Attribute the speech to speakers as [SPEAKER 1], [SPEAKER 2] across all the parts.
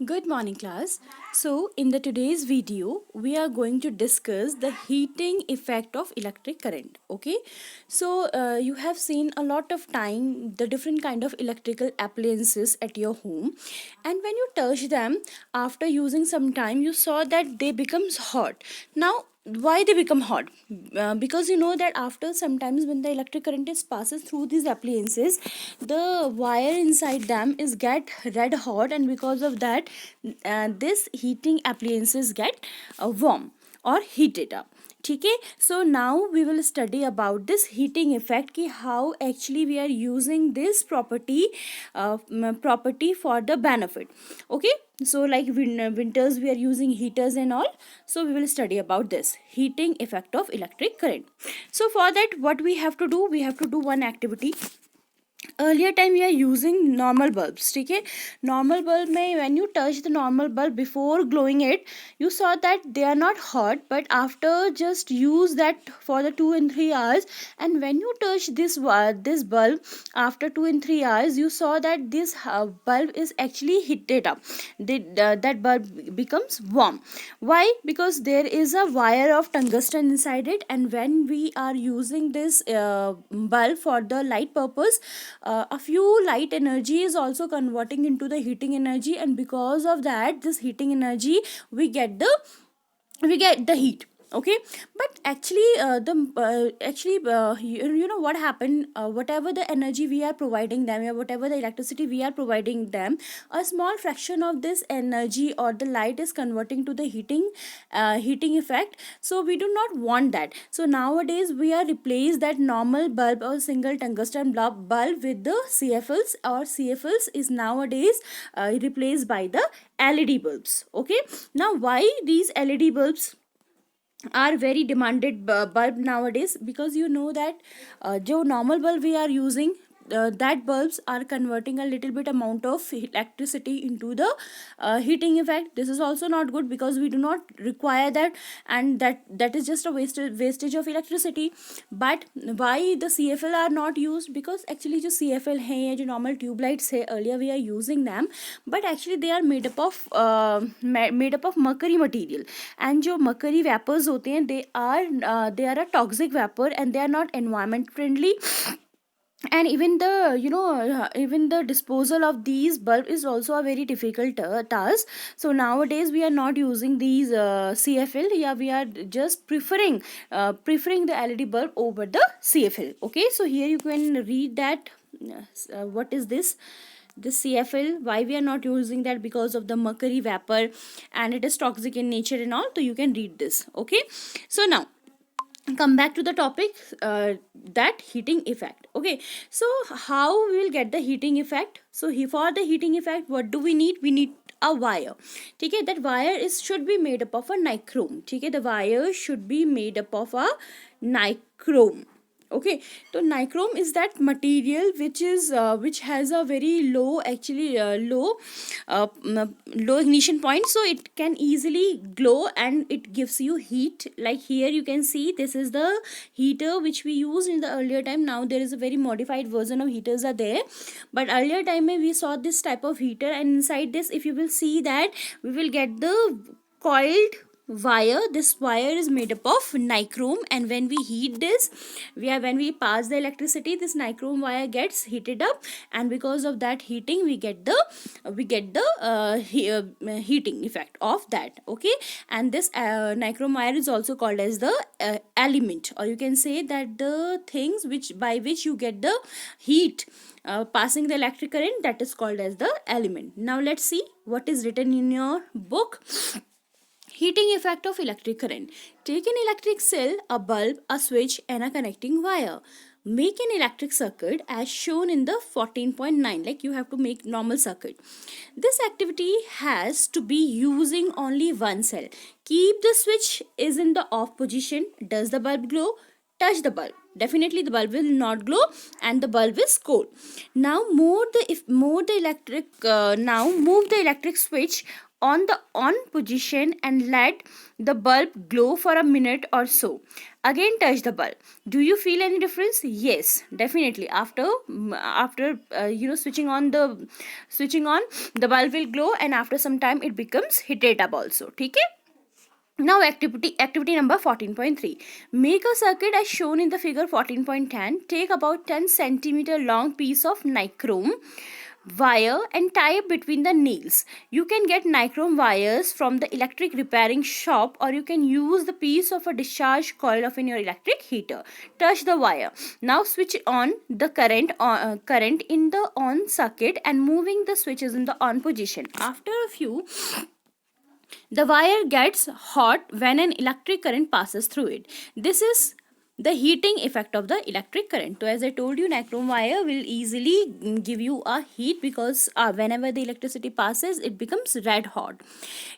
[SPEAKER 1] Good morning, class. So, in the today's video, we are going to discuss the heating effect of electric current. Okay, so you have seen a lot of time the different kind of electrical appliances at your home, and when you touch them after using some time, you saw that they becomes hot. Now, why they become hot? Because you know that after sometimes when the electric current is passes through these appliances, the wire inside them is get red hot, and because of that this heating appliances get warm or heated up. ठीक है, so now we will study about this heating effect कि how actually we are using this property for the benefit. Okay, so like winters we are using heaters and all, so we will study about this heating effect of electric current. So for that what we have to do, we have to do one activity. Earlier time we are using normal bulbs. ठीक है, normal bulb में when you touch the normal bulb before glowing it, you saw that they are not hot, but after just use that for the 2 and 3 hours, and when you touch this bulb after 2 and 3 hours, you saw that this bulb is actually heated up. That bulb becomes warm. Why? Because there is a wire of tungsten inside it, and when we are using this bulb for the light purpose, a few light energy is also converting into the heating energy, and because of that this heating energy we get the heat. Okay, but actually you know what happened, whatever the energy we are providing them or whatever the electricity we are providing them, a small fraction of this energy or the light is converting to the heating effect. So we do not want that. So nowadays we are replace that normal bulb or single tungsten bulb with the CFLs, or CFLs is nowadays replaced by the LED bulbs. Okay, now why these LED bulbs are very demanded bulb nowadays? Because you know that जो normal bulb we are using, that bulbs are converting a little bit amount of electricity into the heating effect. This is also not good because we do not require that, and that is just a wastage of electricity. But why the CFL are not used? Because actually जो CFL है या जो normal tube lights है, earlier we are using them, but actually they are made up of mercury material, and जो mercury vapors होते हैं, they are a toxic vapor and they are not environment friendly. And even even the disposal of these bulb is also a very difficult task. So nowadays we are not using these CFL. Yeah, we are just preferring the LED bulb over the CFL. Okay, so here you can read that what is this CFL, why we are not using that? Because of the mercury vapor, and it is toxic in nature and all. So you can read this. Okay, so now come back to the topic, that heating effect. Okay, so how we will get the heating effect? So for the heating effect, what do we need? We need a wire. ठीक है, that wire is should be made up of a nichrome. ठीक है, the wire should be made up of a nichrome. Okay, so nichrome is that material which has a very low, actually low ignition point, so it can easily glow and it gives you heat. Like here you can see, this is the heater which we used in the earlier time. Now there is a very modified version of heaters are there, but earlier time we saw this type of heater, and inside this, if you will see that, we will get the coiled wire. This wire is made up of nichrome, and when we heat this, when we pass the electricity, this nichrome wire gets heated up, and because of that heating we get the heating effect of that. Okay, and this nichrome wire is also called as the element, or you can say that the things which by which you get the heat passing the electric current, that is called as the element. Now let's see what is written in your book. Heating effect of electric current. Take an electric cell, a bulb, a switch, and a connecting wire. Make an electric circuit as shown in the 14.9. Like you have to make normal circuit. This activity has to be using only one cell. Keep the switch is in the off position. Does the bulb glow? Touch the bulb. Definitely the bulb will not glow and the bulb is cold. Now move the electric switch on the on position and let the bulb glow for a minute or so. again touch the bulb. Do you feel any difference? Yes, definitely. After switching on, the bulb will glow, and after some time it becomes heated up also. Okay. Now activity number 14.3. Make a circuit as shown in the figure 14.10. Take about 10 centimeter long piece of nichrome wire and tie it between the nails. You can get nichrome wires from the electric repairing shop, or you can use the piece of a discharge coil of in your electric heater. Touch the wire. Now switch on the current in the on circuit and moving the switches in the on position. After a few, the wire gets hot when an electric current passes through it. This is the heating effect of the electric current. So as I told you, nichrome wire will easily give you a heat, because whenever the electricity passes, it becomes red hot.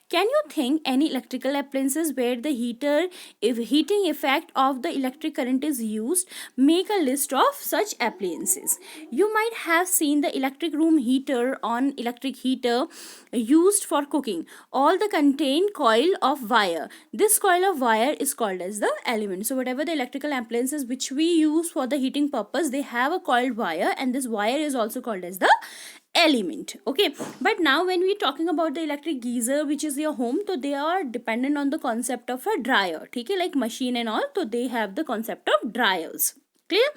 [SPEAKER 1] Can you think any electrical appliances where the heating effect of the electric current is used? Make a list of such appliances. You might have seen the electric room heater on electric heater used for cooking. All the contain coil of wire. This coil of wire is called as the element. So whatever the electrical appliances which we use for the heating purpose, they have a coiled wire, and this wire is also called as the element. Okay, but now when we're talking about the electric geyser which is your home, so they are dependent on the concept of a dryer. Okay, like machine and all, so they have the concept of dryers. Clear?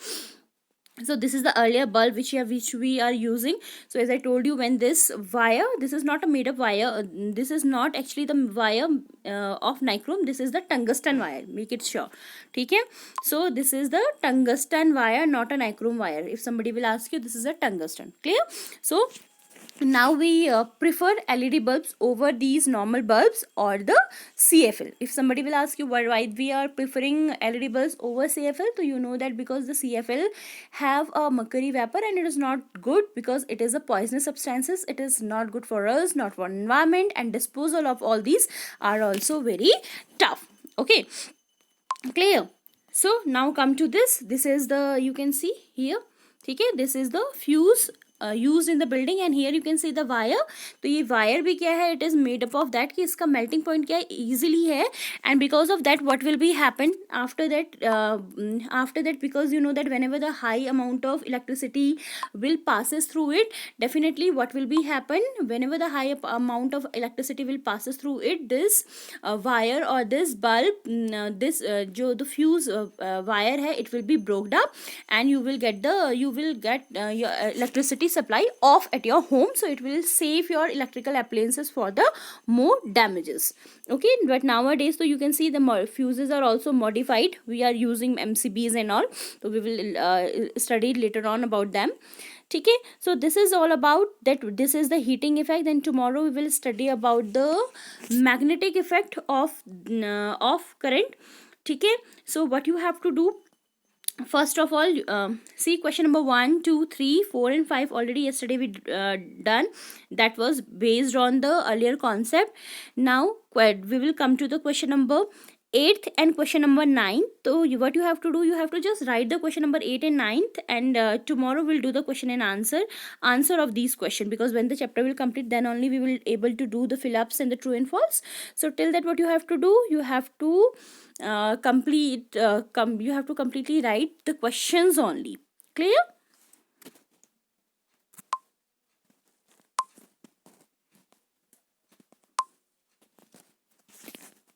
[SPEAKER 1] So this is the earlier bulb which we are using. So as I told you, when this wire, this is not a made up wire, this is not actually the wire of nichrome, this is the tungsten wire, make it sure. Okay, so this is the tungsten wire, not a nichrome wire. If somebody will ask you, this is a tungsten. Clear? So now we prefer LED bulbs over these normal bulbs or the CFL. If somebody will ask you why we are preferring LED bulbs over CFL, so you know that because the CFL have a mercury vapor and it is not good, because it is a poisonous substances. It is not good for us, not for environment, and disposal of all these are also very tough. Okay, clear? So now come to this is the, you can see here. Okay, this is the fuse used in the building, and here you can see the wire. तो ये wire भी क्या है, it is made up of that कि इसका melting point क्या है, easily है, and because of that what will be happen after that, because you know that whenever the high amount of electricity will passes through it, definitely what will be happen, whenever the high amount of electricity will passes through it, this wire or this bulb, this जो the fuse wire है, it will be broken up, and you will get your electricity supply off at your home. So it will save your electrical appliances for the more damages. Okay, but nowadays, so you can see the fuses are also modified. We are using MCBs and all, so we will study later on about them. Okay, so this is all about that. This is the heating effect. Then tomorrow we will study about the magnetic effect of current. Okay, so what you have to do, first of all, see question number 1, 2, 3, 4 and 5 already yesterday we done. That was based on the earlier concept. Now we will come to the question number 8th and question number 9th. So what you have to do, you have to just write the question number 8 and 9th, and tomorrow we'll do the question and answer of these questions, because when the chapter will complete, then only we will able to do the fill-ups and the true and false. So till that, what you have to do, you have to you have to completely write the questions only. Clear?